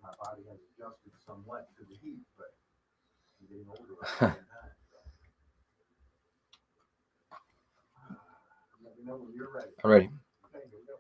like my body has adjusted somewhat to the heat, but I'm getting older at the same time. Let me know when you're ready. I'm ready. Okay, here we go.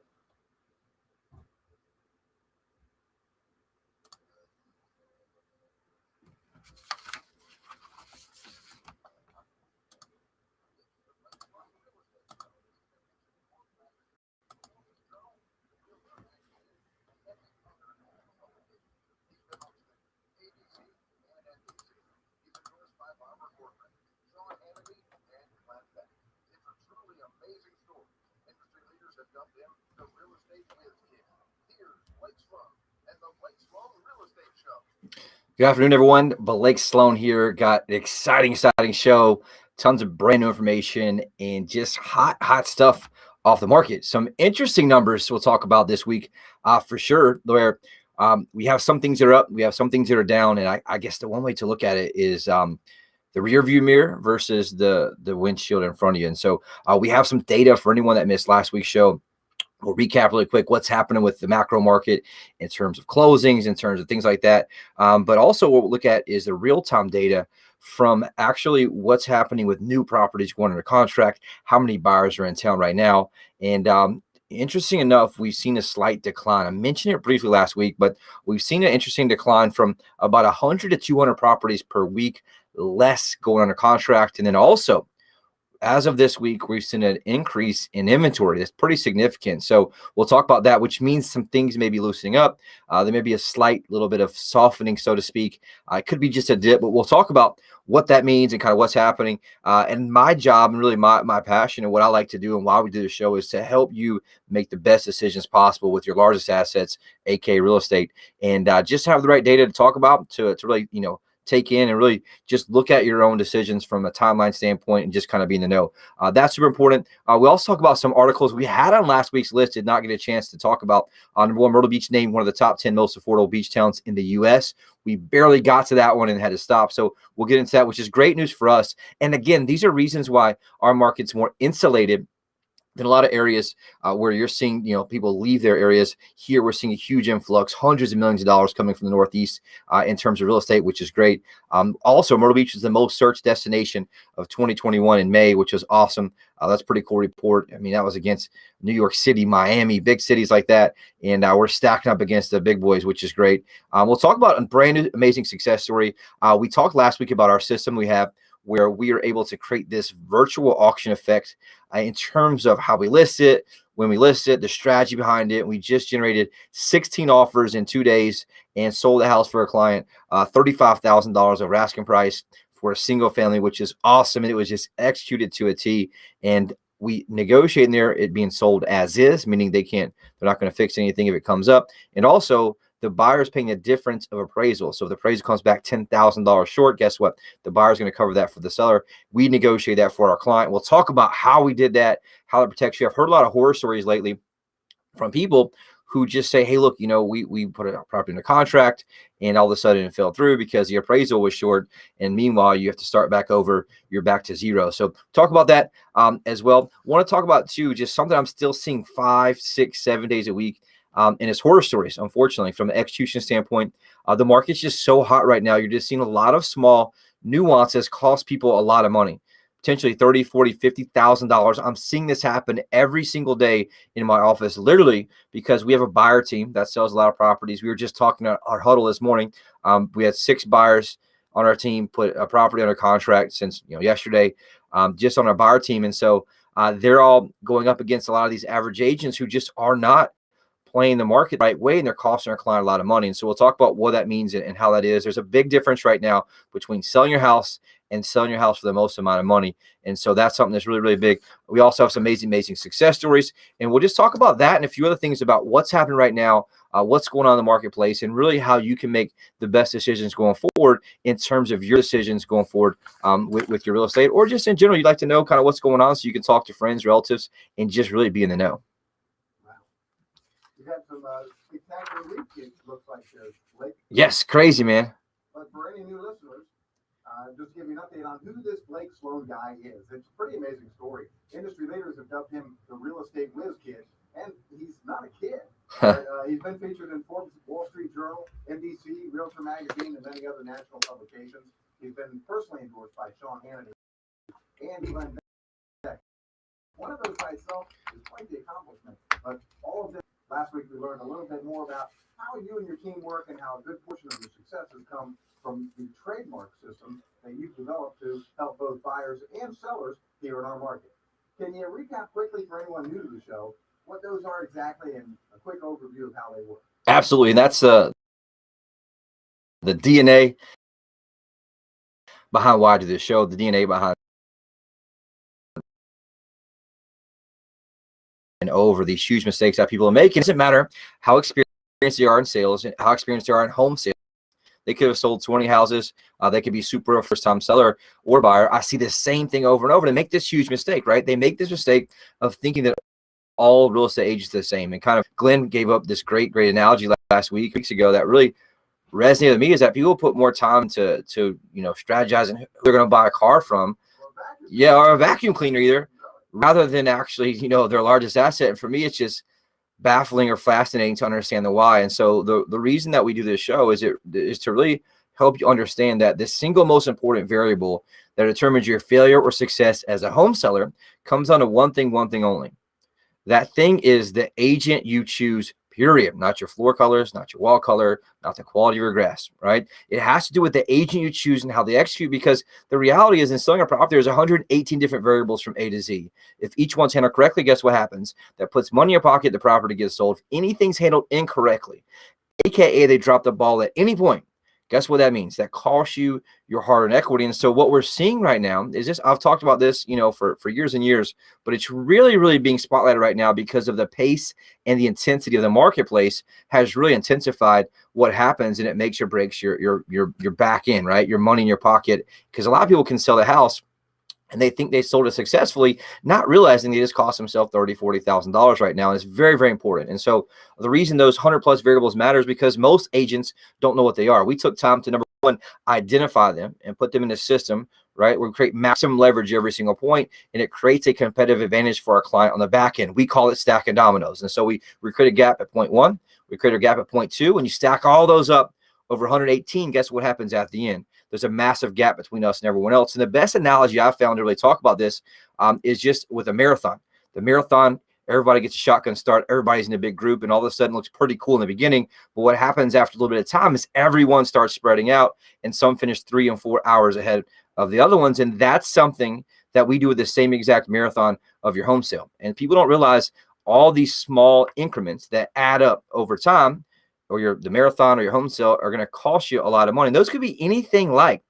Good afternoon, everyone. Blake Sloan here. Got an exciting show. Tons of brand new information and just hot stuff off the market. Some interesting numbers we'll talk about this week for sure, where we have some things that are up, we have some things that are down. And I guess the one way to look at it is the rear view mirror versus the windshield in front of you. And so we have some data for anyone that missed last week's show. We'll recap really quick what's happening with the macro market in terms of closings, in terms of things like that. But also what we'll look at is the real-time data from actually what's happening with new properties going under contract, how many buyers are in town right now. And interesting enough, we've seen a slight decline. I mentioned it briefly last week, but we've seen an interesting decline from about 100 to 200 properties per week less going under contract. And then also, as of this week, we've seen an increase in inventory. That's pretty significant. So we'll talk about that, which means some things may be loosening up. There may be a slight little bit of softening, so to speak. It could be just a dip, but we'll talk about what that means and kind of what's happening. And my job and really my passion and what I like to do and why we do the show is to help you make the best decisions possible with your largest assets, aka real estate, and just have the right data to talk about to really, take in and really just look at your own decisions from a timeline standpoint and just kind of be in the know. That's super important. We also talk about some articles we had on last week's list, did not get a chance to talk about. Number one, Myrtle Beach named one of the top 10 most affordable beach towns in the U.S. We barely got to that one and had to stop. So we'll get into that, which is great news for us. And again, these are reasons why our market's more insulated than a lot of areas where you're seeing, people leave their areas. Here, we're seeing a huge influx, hundreds of millions of dollars coming from the Northeast in terms of real estate, which is great. Also, Myrtle Beach was the most searched destination of 2021 in May, which was awesome. That's a pretty cool report. I mean, that was against New York City, Miami, big cities like that. And we're stacking up against the big boys, which is great. We'll talk about a brand new, amazing success story. We talked last week about our system we have, where we are able to create this virtual auction effect in terms of how we list it, when we list it, the strategy behind it. We just generated 16 offers in 2 days and sold the house for a client, $35,000 over asking price for a single family, which is awesome. And it was just executed to a T. And we negotiate in there it being sold as is, meaning they're not going to fix anything if it comes up. And also, the buyer's paying a difference of appraisal. So if the appraisal comes back $10,000 short, guess what? The buyer's going to cover that for the seller. We negotiate that for our client. We'll talk about how we did that, how it protects you. I've heard a lot of horror stories lately from people who just say, hey, look, we put a property in a contract and all of a sudden it fell through because the appraisal was short. And meanwhile, you have to start back over. You're back to zero. So talk about that as well. Want to talk about too, just something I'm still seeing 5, 6, 7 days a week. And it's horror stories, unfortunately, from the execution standpoint. The market's just so hot right now. You're just seeing a lot of small nuances cost people a lot of money, potentially $30,000, $40,000, $50,000. I'm seeing this happen every single day in my office, literally, because we have a buyer team that sells a lot of properties. We were just talking at our huddle this morning. We had 6 buyers on our team put a property under contract since yesterday, just on our buyer team. And so they're all going up against a lot of these average agents who just are not playing the market the right way, and they're costing our client a lot of money. And so we'll talk about what that means and how that is. There's a big difference right now between selling your house and selling your house for the most amount of money. And so that's something that's really, really big. We also have some amazing success stories. And we'll just talk about that and a few other things about what's happening right now, what's going on in the marketplace, and really how you can make the best decisions going forward in terms of your decisions going forward with your real estate, or just in general, you'd like to know kind of what's going on so you can talk to friends, relatives, and just really be in the know. You got some spectacular week, it looks like, Blake. Yes, crazy, man. But for any new listeners, just give you an update on who this Blake Sloan guy is. It's a pretty amazing story. Industry leaders have dubbed him the real estate whiz kid, and he's not a kid. He's been featured in Forbes, Wall Street Journal, NBC, Realtor Magazine, and many other national publications. He's been personally endorsed by Sean Hannity and Glenn Beck. One of those by itself is quite the accomplishment. But all of this, last week we learned a little bit more about how you and your team work and how a good portion of your success has come from the trademark system that you've developed to help both buyers and sellers here in our market. Can you recap quickly for anyone new to the show what those are exactly and a quick overview of how they work? Absolutely. And that's the DNA behind why I do this show, the DNA behind and over these huge mistakes that people are making. It doesn't matter how experienced they are in sales and how experienced they are in home sales. They could have sold 20 houses. They could be super first-time seller or buyer. I see the same thing over and over. They make this huge mistake, right? They make this mistake of thinking that all real estate agents are the same. And kind of Glenn gave up this great analogy weeks ago that really resonated with me, is that people put more time to strategizing who they're going to buy a car from, or a vacuum cleaner either, rather than actually their largest asset. And for me, it's just baffling or fascinating to understand the why. And so the reason that we do this show is to really help you understand that the single most important variable that determines your failure or success as a home seller comes down to one thing only. That thing is the agent you choose, period. Not your floor colors, not your wall color, not the quality of your grass, right? It has to do with the agent you choose and how they execute, because the reality is in selling a property, there's 118 different variables from A to Z. If each one's handled correctly, guess what happens? That puts money in your pocket, the property gets sold. If anything's handled incorrectly, AKA they drop the ball at any point, guess what that means? That costs you your hard-earned equity. And so what we're seeing right now is this. I've talked about this, for years and years, but it's really being spotlighted right now because of the pace and the intensity of the marketplace has really intensified what happens, and it makes or breaks your back end, right? Your money in your pocket, because a lot of people can sell the house and they think they sold it successfully, not realizing they just cost themselves $30,000, $40,000 right now. And it's very important. And so the reason those 100+ variables matter is because most agents don't know what they are. We took time to, number one, identify them and put them in the system, right? We create maximum leverage every single point, and it creates a competitive advantage for our client on the back end. We call it stacking dominoes. And so we create a gap at point 1, we create a gap at point 2, and you stack all those up over 118, guess what happens at the end? There's a massive gap between us and everyone else. And the best analogy I've found to really talk about this is just with a marathon. The marathon, everybody gets a shotgun start, everybody's in a big group, and all of a sudden it looks pretty cool in the beginning. But what happens after a little bit of time is everyone starts spreading out, and some finish 3 and 4 hours ahead of the other ones. And that's something that we do with the same exact marathon of your home sale. And people don't realize all these small increments that add up over time, or the marathon or your home sale, are going to cost you a lot of money. And those could be anything like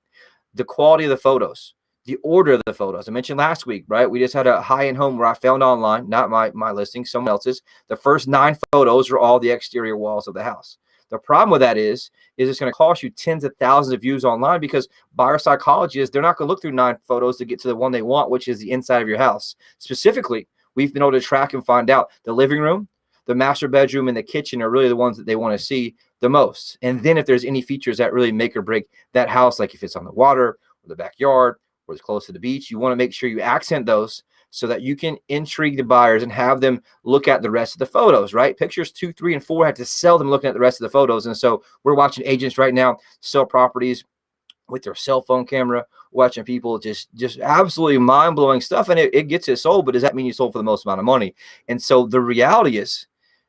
the quality of the photos, the order of the photos. I mentioned last week, right? We just had a high-end home where I found online, not my listing, someone else's. The first 9 photos are all the exterior walls of the house. The problem with that is it's going to cost you tens of thousands of views online, because buyer psychology is they're not going to look through 9 photos to get to the one they want, which is the inside of your house. Specifically, we've been able to track and find out the living room, the master bedroom, and the kitchen are really the ones that they want to see the most. And then if there's any features that really make or break that house, like if it's on the water or the backyard or it's close to the beach, you want to make sure you accent those so that you can intrigue the buyers and have them look at the rest of the photos, right? Pictures 2, 3, and 4 have to sell them looking at the rest of the photos. And so we're watching agents right now sell properties with their cell phone camera, watching people just absolutely mind-blowing stuff. And it gets it sold, but does that mean you sold for the most amount of money? And so the reality is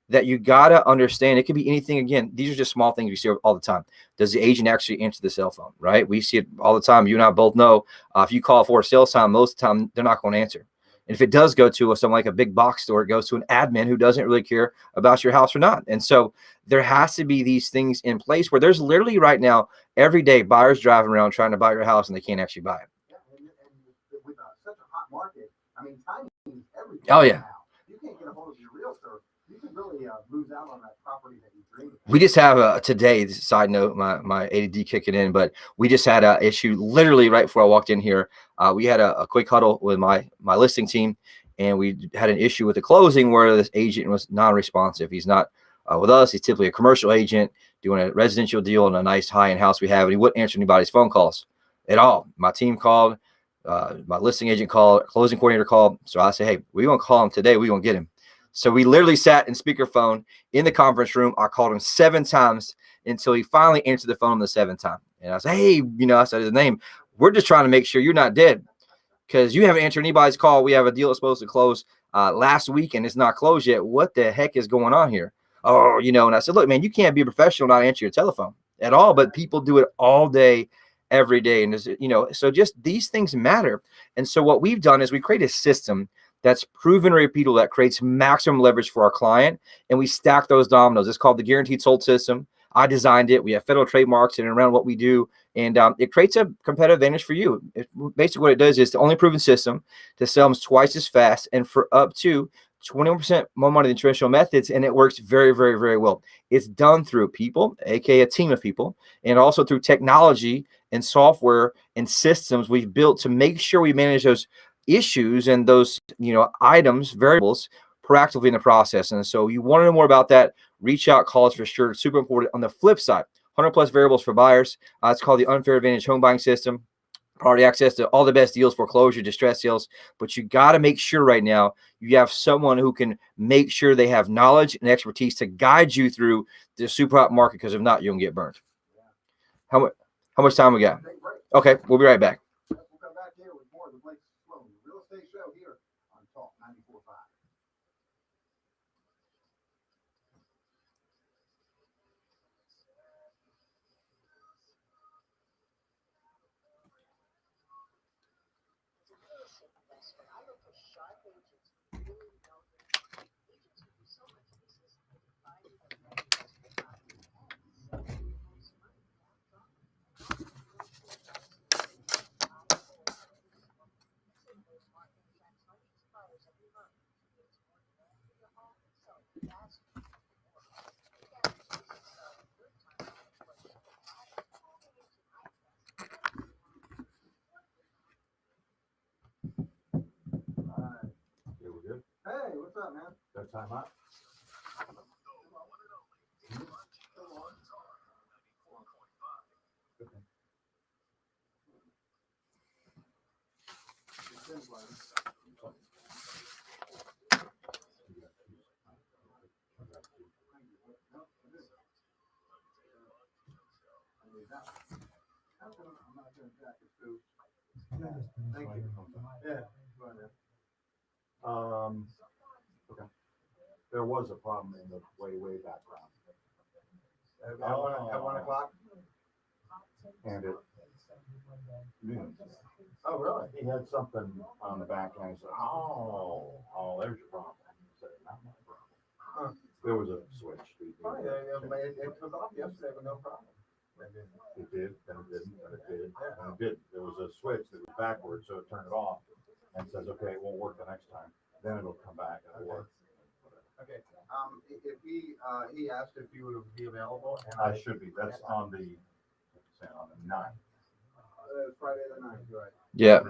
that you got to understand, it could be anything. Again, these are just small things we see all the time. Does the agent actually answer the cell phone, right? We see it all the time. You and I both know if you call for a sales time, most of the time they're not going to answer. And if it does go to something like a big box store, it goes to an admin who doesn't really care about your house or not. And so there has to be these things in place where there's literally right now, every day, buyers driving around trying to buy your house and they can't actually buy it. Yeah, and with such a hot market, I mean, timing is everything. Oh, yeah. Now. You can't get a hold of your realtor. You could really lose out on that property that you dreamed of. We just have today, side note, my ADD kicking in, but we just had an issue literally right before I walked in here. We had a quick huddle with my listing team, and we had an issue with the closing where this agent was non-responsive. He's not with us. He's typically a commercial agent doing a residential deal in a nice high-end house we have, and he wouldn't answer anybody's phone calls at all. My team called, my listing agent called, closing coordinator called. So I said, hey, we're going to call him today. We're going to get him. So we literally sat in speakerphone in the conference room. I called him 7 times until he finally answered the phone the 7th time. And I said, hey, I said his name. We're just trying to make sure you're not dead because you haven't answered anybody's call. We have a deal that's supposed to close last week and it's not closed yet. What the heck is going on here? Oh, and I said, look, man, you can't be a professional, not answer your telephone at all. But people do it all day, every day. And, so just these things matter. And so what we've done is we create a system that's proven repeatable, that creates maximum leverage for our client. And we stack those dominoes. It's called the guaranteed sold system. I designed it. We have federal trademarks and around what we do. And it creates a competitive advantage for you. Basically, what it does is the only proven system to sell them twice as fast and for up to 21% more money than traditional methods. And it works very, very, very well. It's done through people, aka a team of people, and also through technology and software and systems we've built to make sure we manage those issues and those items, variables proactively in the process. And so you want to know more about that, reach out, call us for sure. It's super important. On the flip side, 100 plus variables for buyers. It's called the Unfair Advantage Home Buying System. Priority access to all the best deals, foreclosure, distress sales. But you got to make sure right now you have someone who can make sure they have knowledge and expertise to guide you through the super hot market, because if not, you'll get burned. How much time we got? Okay, we'll be right back. We'll come back here with more of the Blake Sloan Real Estate Show here on Talk 94.5. Yeah, we're good. Hey, what's up, man? That time out. I'm not doing jacket too. Thank you. Yeah. Go ahead. Okay. There was a problem in the way background. At 1 o'clock? And it, noon. Oh, really? He had something on the back end. He said, oh, there's your problem. I said, not my problem. Huh. There was a switch. Oh, yeah, it took off yesterday with no problem. It did, then it didn't, then it did, then it didn't. There was a switch that was backwards, so it turned it off and says, okay, it won't work the next time. Then it'll come back and it'll work. Okay, if he asked if you would be available. And I should be. That's on the 9th. Friday the 9th, right? Yeah.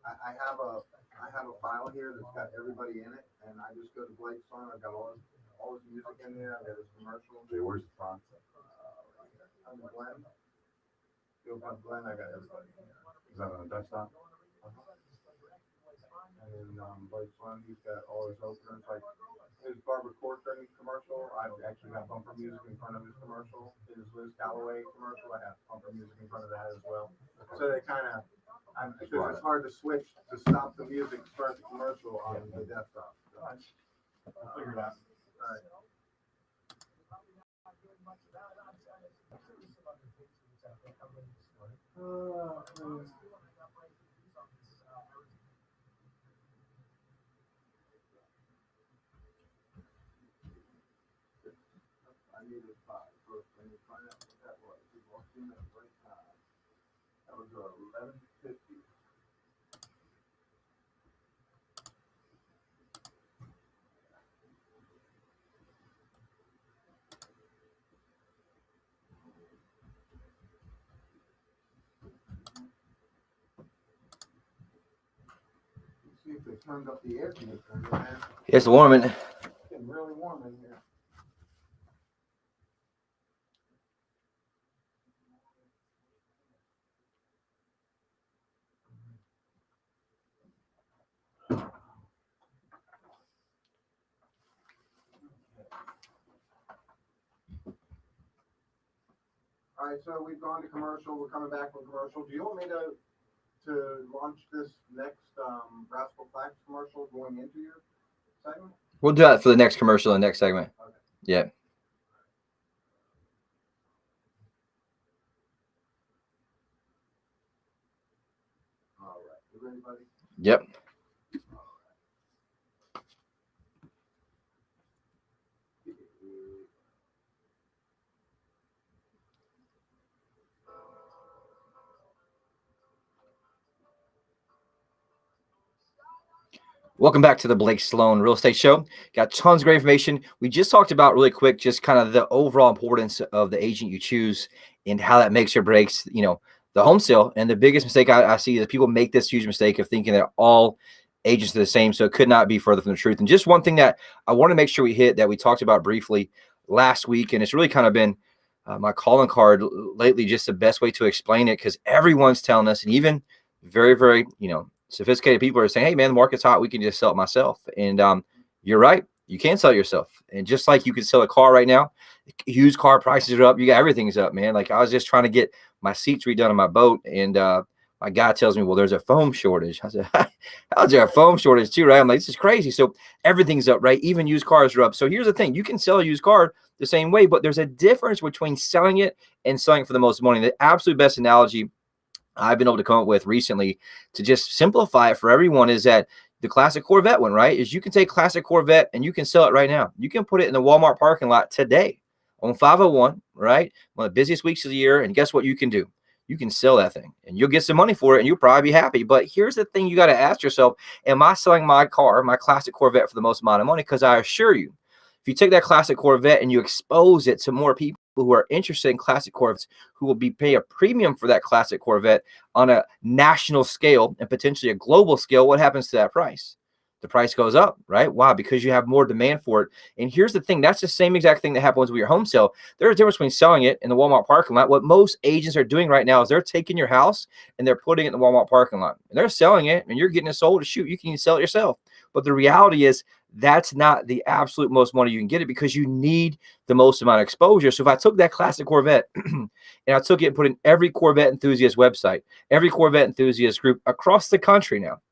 I have a file here that's got everybody in it, and I just go to Blake's song. I've got all his music in there. I've got his commercial. Okay, where's the front? I'm Glenn. Go by Glenn. I got everybody in there. Is that on the desktop? And then Blake's one, he's got all his openers, like his Barbara Corcoran commercial. I've actually got bumper music in front of his commercial. His Liz Calloway commercial, I have bumper music in front of that as well. So they kind of, because it's hard to switch to stop the music, start the commercial on the desktop. So I'll figure it out. all right. I needed 5 first. I need to find out what that was. He walked in at the right time. That was 11:50. Let's see if they turned up the air conditioner, man. It's warming. It's getting really warm in here. right, so we've gone to commercial. We're coming back from commercial. Do you want me to launch this next Rascal Flax commercial going into your segment? We'll do that for the next commercial in the next segment. Okay. Yeah. All right. You ready, buddy? Yep. Welcome back to the Blake Sloan Real Estate Show. Got tons of great information. We just talked about really quick, just kind of the overall importance of the agent you choose and how that makes or breaks, the home sale. And the biggest mistake I see is people make this huge mistake of thinking that all agents are the same. So it could not be further from the truth. And just one thing that I want to make sure we hit that we talked about briefly last week, and it's really kind of been my calling card lately, just the best way to explain it, because everyone's telling us, and even very, very, sophisticated people are saying, hey, man, the market's hot. We can just sell it myself. And you're right. You can sell it yourself. And just like you can sell a car right now, used car prices are up. You got everything's up, man. Like I was just trying to get my seats redone on my boat. And my guy tells me, well, there's a foam shortage. I said, how's there a foam shortage too, right? I'm like, this is crazy. So everything's up, right? Even used cars are up. So here's the thing. You can sell a used car the same way, but there's a difference between selling it and selling it for the most money. The absolute best analogy I've been able to come up with recently to just simplify it for everyone is that the classic Corvette one, right, is you can take classic Corvette and you can sell it right now. You can put it in the Walmart parking lot today on 501, right? One of the busiest weeks of the year. And guess what you can do? You can sell that thing and you'll get some money for it and you'll probably be happy. But here's the thing you got to ask yourself, am I selling my car, my classic Corvette, for the most amount of money? Because I assure you, if you take that classic Corvette and you expose it to more people who are interested in classic Corvettes, who will be paying a premium for that classic Corvette on a national scale and potentially a global scale, what happens to that price? The price goes up, right? Why? Because you have more demand for it. And here's the thing. That's the same exact thing that happens with your home sale. There's a difference between selling it in the Walmart parking lot. What most agents are doing right now is they're taking your house and they're putting it in the Walmart parking lot. And they're selling it and you're getting it sold. Shoot, you can sell it yourself. But the reality is that's not the absolute most money you can get it, because you need the most amount of exposure. So if I took that classic Corvette and I took it and put in every Corvette enthusiast website, every Corvette enthusiast group across the country now,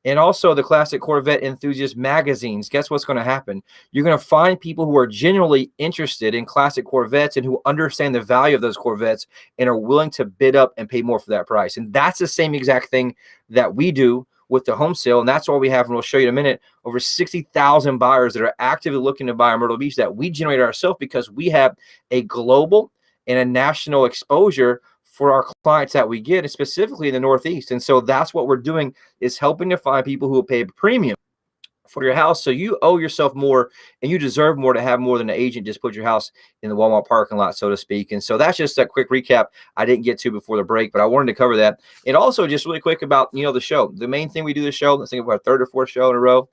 and also the classic Corvette enthusiast magazines, guess what's going to happen? You're going to find people who are genuinely interested in classic Corvettes and who understand the value of those Corvettes and are willing to bid up and pay more for that price. And that's the same exact thing that we do with the home sale. And that's why we have, and we'll show you in a minute, over 60,000 buyers that are actively looking to buy in Myrtle Beach that we generate ourselves, because we have a global and a national exposure for our clients that we get, and specifically in the Northeast. And so that's what we're doing, is helping to find people who will pay a premium for your house. So you owe yourself more and you deserve more to have more than an agent just put your house in the Walmart parking lot, so to speak. And so that's just a quick recap I didn't get to before the break, but I wanted to cover that. And also just really quick about, the show. The main thing we do the show, I think we're our third or fourth show in a row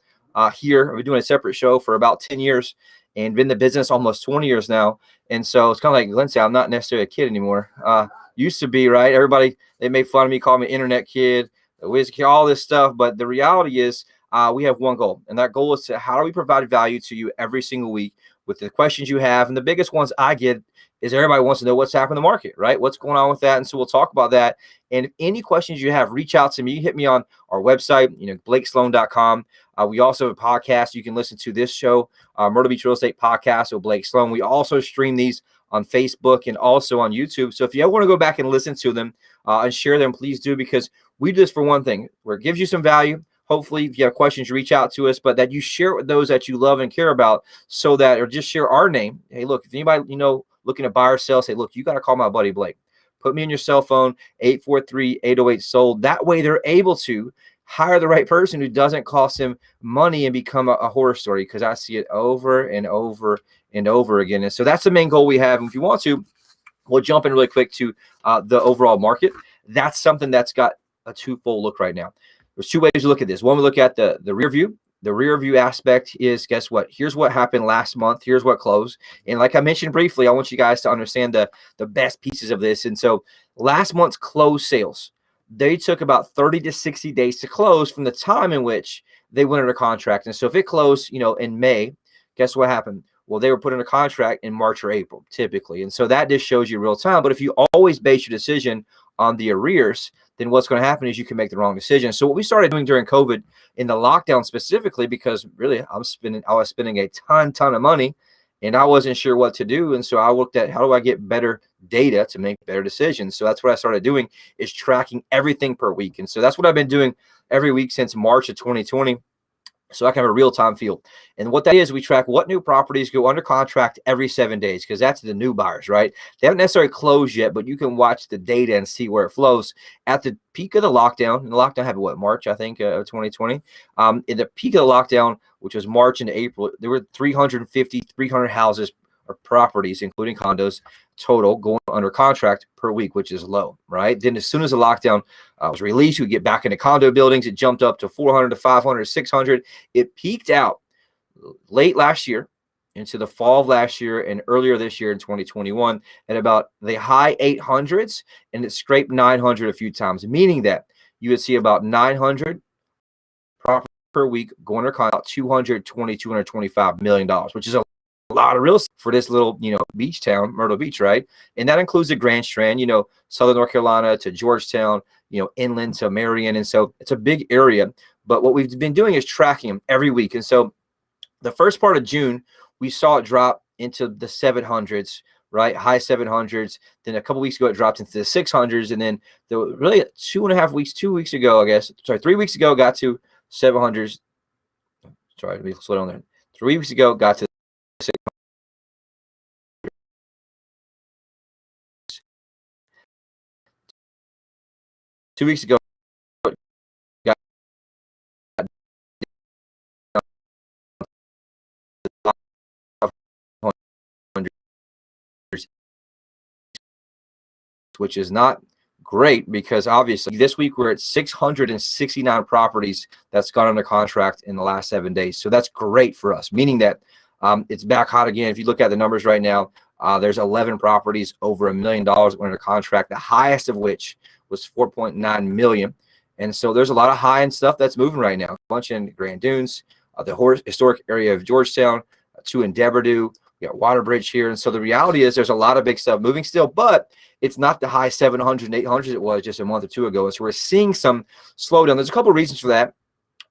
here. We're doing a separate show for about 10 years and been in the business almost 20 years now. And so it's kind of like Glenn said, I'm not necessarily a kid anymore. Used to be, right? Everybody, they made fun of me, called me internet kid, whiz kid, all this stuff. But the reality is, we have one goal, and that goal is to how do we provide value to you every single week with the questions you have. And the biggest ones I get is everybody wants to know what's happening in the market, right? What's going on with that? And so we'll talk about that. And if any questions you have, reach out to me. You hit me on our website, blakesloan.com. We also have a podcast. You can listen to this show, Myrtle Beach Real Estate Podcast with Blake Sloan. We also stream these on Facebook and also on YouTube. So if you ever want to go back and listen to them and share them, please do, because we do this for one thing, where it gives you some value. Hopefully, if you have questions, reach out to us, but that you share it with those that you love and care about, so that, or just share our name. Hey, look, if anybody, looking to buy or sell, say, look, you got to call my buddy Blake. Put me in your cell phone, 843-808-SOLD. That way they're able to hire the right person who doesn't cost them money and become a horror story, because I see it over and over and over again. And so that's the main goal we have. And if you want to, we'll jump in really quick to the overall market. That's something that's got a twofold look right now. There's two ways to look at this. One, we look at the rear view. The rear view aspect is, guess what? Here's what happened last month. Here's what closed. And like I mentioned briefly, I want you guys to understand the best pieces of this. And so last month's closed sales, they took about 30 to 60 days to close from the time in which they went under contract. And so if it closed, in May, guess what happened? Well, they were put under contract in March or April, typically. And so that just shows you real time. But if you always base your decision on the arrears, then what's going to happen is you can make the wrong decision. So what we started doing during COVID in the lockdown specifically, because really I was spending a ton of money and I wasn't sure what to do. And so I looked at how do I get better data to make better decisions. So that's what I started doing, is tracking everything per week. And so that's what I've been doing every week since March of 2020. So I can have a real-time feel. And what that is, we track what new properties go under contract every 7 days, because that's the new buyers, right? They haven't necessarily closed yet, but you can watch the data and see where it flows. At the peak of the lockdown, and the lockdown happened, what, March, I think, of 2020. In the peak of the lockdown, which was March into April, there were 300 houses or properties, including condos, total going under contract per week, which is low, right? Then as soon as the lockdown was released, we get back into condo buildings. It jumped up to 400 to 500, 600. It peaked out late last year into the fall of last year and earlier this year in 2021 at about the high 800s, and it scraped 900 a few times, meaning that you would see about 900 properties per week going under contract, $225 million, which is a lot of real estate for this little, beach town, Myrtle Beach, right? And that includes the Grand Strand, Southern North Carolina to Georgetown, inland to Marion. And so it's a big area. But what we've been doing is tracking them every week. And so the first part of June, we saw it drop into the 700s, right? High 700s. Then a couple weeks ago, it dropped into the 600s. And then really 2 weeks ago, 3 weeks ago, got to 700s. Sorry, let me slow down there. 3 weeks ago, got to 2 weeks ago, got which is not great, because obviously this week we're at 669 properties that's gone under contract in the last 7 days. So that's great for us, meaning that it's back hot again. If you look at the numbers right now, there's 11 properties over $1 million under contract, the highest of which was 4.9 million. And so there's a lot of high-end stuff that's moving right now. A bunch in Grand Dunes, the historic area of Georgetown, 2 in Devereux. We got Waterbridge here. And so the reality is there's a lot of big stuff moving still, but it's not the high 700 and 800s it was just a month or two ago. And so we're seeing some slowdown. There's a couple of reasons for that.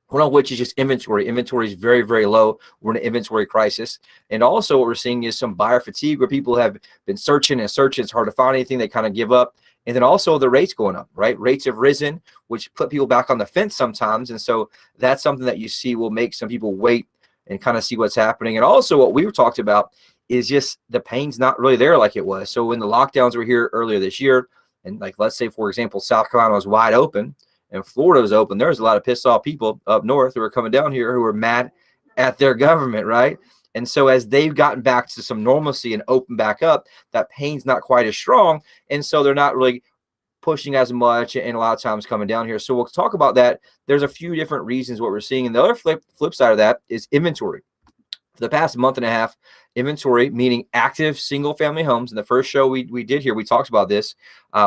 One of which is just inventory. Inventory is very, very low. We're in an inventory crisis. And also what we're seeing is some buyer fatigue, where people have been searching and searching. It's hard to find anything. They kind of give up. And then also the rates going up, right? Rates have risen, which put people back on the fence sometimes. And so that's something that you see will make some people wait and kind of see what's happening. And also what we've talked about is just the pain's not really there like it was. So when the lockdowns were here earlier this year, and like, let's say, for example, South Carolina was wide open and Florida was open, there's a lot of pissed off people up north who are coming down here who are mad at their government, right? And so as they've gotten back to some normalcy and open back up, that pain's not quite as strong. And so they're not really pushing as much, and a lot of times coming down here. So we'll talk about that. There's a few different reasons what we're seeing. And the other flip side of that is inventory. For the past month and a half, inventory, meaning active single family homes. In the first show we did here, we talked about this.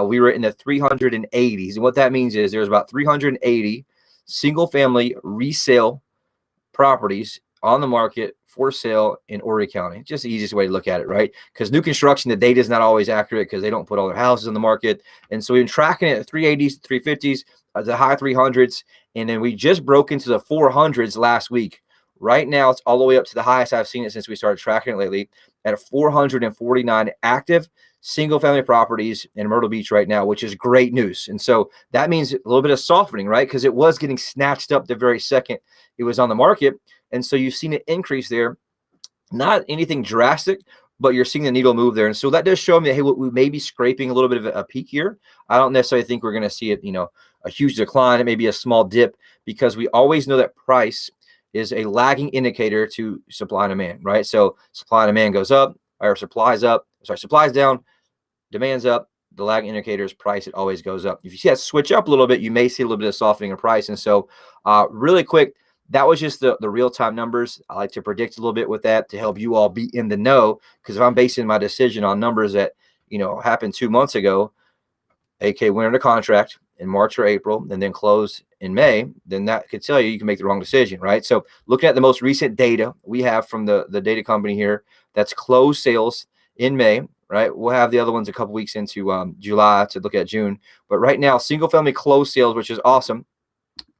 We were in the 380s. And what that means is there's about 380 single family resale properties on the market for sale in Horry County. Just the easiest way to look at it, right? Because new construction, the data is not always accurate because they don't put all their houses on the market. And so we've been tracking it at 380s, 350s, the high 300s. And then we just broke into the 400s last week. Right now, it's all the way up to the highest I've seen it since we started tracking it lately, at 449 active single-family properties in Myrtle Beach right now, which is great news. And so that means a little bit of softening, right? Because it was getting snatched up the very second it was on the market. And so you've seen an increase there. Not anything drastic, but you're seeing the needle move there. And so that does show me that, hey, we may be scraping a little bit of a peak here. I don't necessarily think we're going to see it, a huge decline. It may be a small dip, because we always know that price is a lagging indicator to supply and demand, right? So supply and demand goes up, or supply's down, demand's up. The lagging indicator is price. It always goes up. If you see that switch up a little bit, you may see a little bit of softening of price. And so really quick, that was just the real-time numbers. I like to predict a little bit with that to help you all be in the know, because if I'm basing my decision on numbers that, happened 2 months ago, AK went under contract, in March or April and then close in May, then that could tell you can make the wrong decision, right? So looking at the most recent data we have from the data company here, that's closed sales in May, right? We'll have the other ones a couple weeks into July to look at June. But right now, single family closed sales, which is awesome,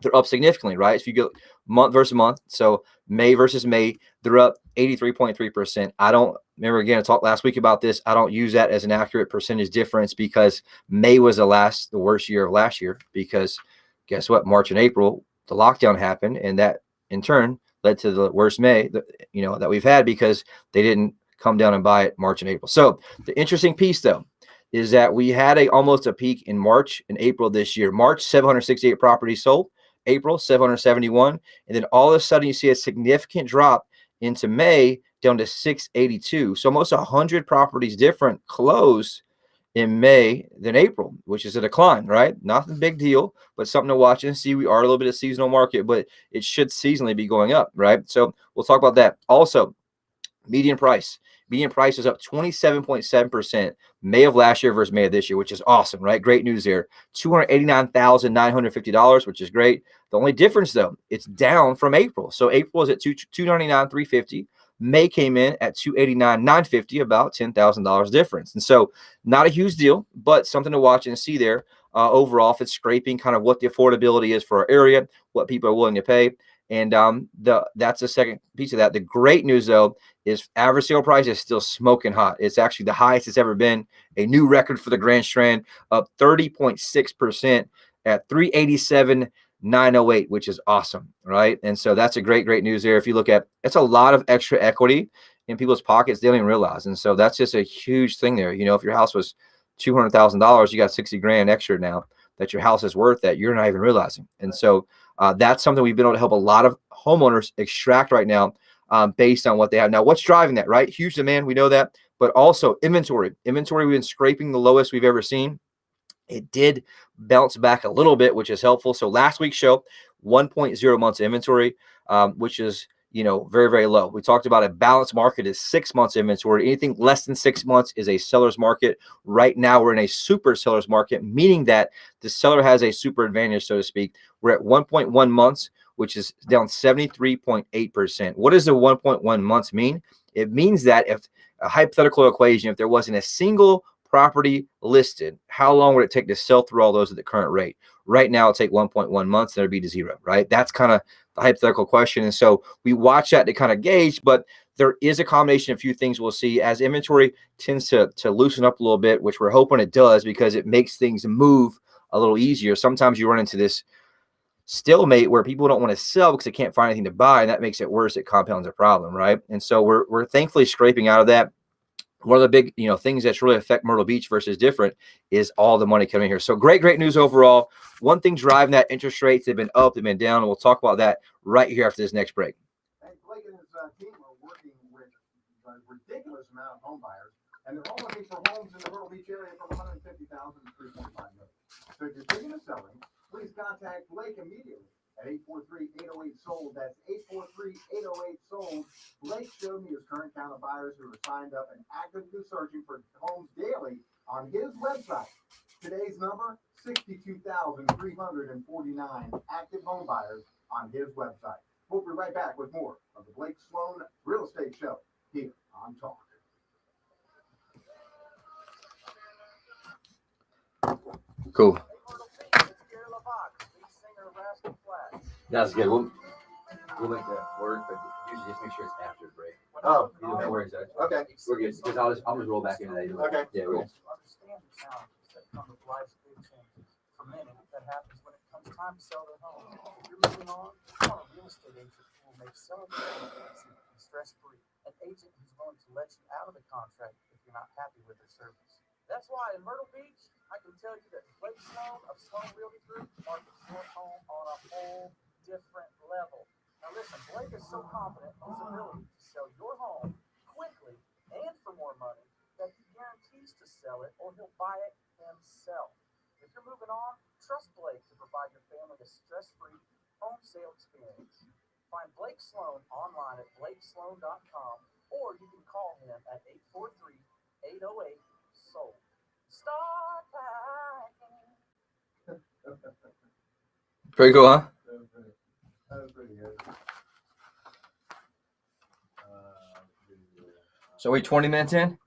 they're up significantly, right? If you go month versus month, so May versus May, they're up 83.3%. I don't remember, again, I talked last week about this. I don't use that as an accurate percentage difference because May was the worst year of last year, because guess what? March and April, the lockdown happened, and that in turn led to the worst May that we've had, because they didn't come down and buy it March and April. So the interesting piece, though, is that we had almost a peak in March and April this year. March, 768 properties sold. April, 771. And then all of a sudden you see a significant drop into May down to 682. So almost 100 properties different closed in May than April, which is a decline, right? Nothing big deal, but something to watch and see. We are a little bit of seasonal market, but it should seasonally be going up, right? So we'll talk about that. Also, median price is up 27.7% May of last year versus May of this year, which is awesome, right? Great news there. $289,950, which is great. The only difference, though, it's down from April. So April is at $299,350. May came in at $289,950, about $10,000 difference. And so not a huge deal, but something to watch and see there. Overall, if it's scraping kind of what the affordability is for our area, what people are willing to pay. And that's the second piece of that. The great news, though, is average sale price is still smoking hot. It's actually the highest it's ever been, a new record for the Grand Strand, up 30.6% at $387,908, which is awesome, right? And so that's a great news there. If you look at, it's a lot of extra equity in people's pockets they don't even realize. And so that's just a huge thing there. If your house was $200,000, you got 60 grand extra now that your house is worth that you're not even realizing. And so that's something we've been able to help a lot of homeowners extract right now, based on what they have. Now, what's driving that, right? Huge demand, we know that, but also inventory. We've been scraping the lowest we've ever seen. It did bounce back a little bit, which is helpful. So last week's show, 1.0 months inventory, which is very low. We talked about a balanced market is 6 months inventory. Anything less than 6 months is a seller's market. Right now, we're in a super seller's market, meaning that the seller has a super advantage, so to speak. We're at 1.1 months, which is down 73.8%. What does the 1.1 months mean? It means that if a hypothetical equation, if there wasn't a single property listed, how long would it take to sell through all those at the current rate? Right now, it'll take 1.1 months, and it'll be to zero, right? That's kind of the hypothetical question. And so we watch that to kind of gauge, but there is a combination of a few things we'll see as inventory tends to loosen up a little bit, which we're hoping it does, because it makes things move a little easier. Sometimes you run into this stalemate where people don't want to sell because they can't find anything to buy, and that makes it worse. It compounds a problem, right? And so we're thankfully scraping out of that. One of the big things that's really affect Myrtle Beach versus different is all the money coming here. So great news overall. One thing driving that, interest rates, they've been up, they've been down, and we'll talk about that right here after this next break. And Blake and his team are working with a ridiculous amount of home buyers, and they're all looking for homes in the Myrtle Beach area from $150,000 to $3.5 million. So if you're thinking of selling, please contact Blake immediately at 843-808-SOLD. That's 843-808-SOLD. Blake showed me his current count of buyers who are signed up and actively searching for homes daily on his website. Today's number, 62,349 active home buyers on his website. We'll be right back with more of the Blake Sloan Real Estate Show here on Talk. Cool. That's good. We'll make that work, but usually just make sure it's after the break. Oh, You don't know where it's at. okay. We're good. Because I'll just roll back into that. Okay. Yeah, we're good. Understand the challenges that come with life's big changes. For many, that happens when it comes time to sell their home. If you're moving on, you want a real estate agent who will make selling your home easy and stress-free. An agent who's willing to let you out of the contract if you're not happy with their service. That's why in Myrtle Beach, I can tell you that Blake Sloan of Sloan Realty Group markets your home on a whole different level. Now listen, Blake is so confident in his ability to sell your home quickly and for more money that he guarantees to sell it or he'll buy it himself. If you're moving on, trust Blake to provide your family a stress-free home sale experience. Find Blake Sloan online at blakesloan.com, or you can call him at 843-808-SOLD. Start packing. Pretty cool, huh? That was pretty good. So we 20 minutes in?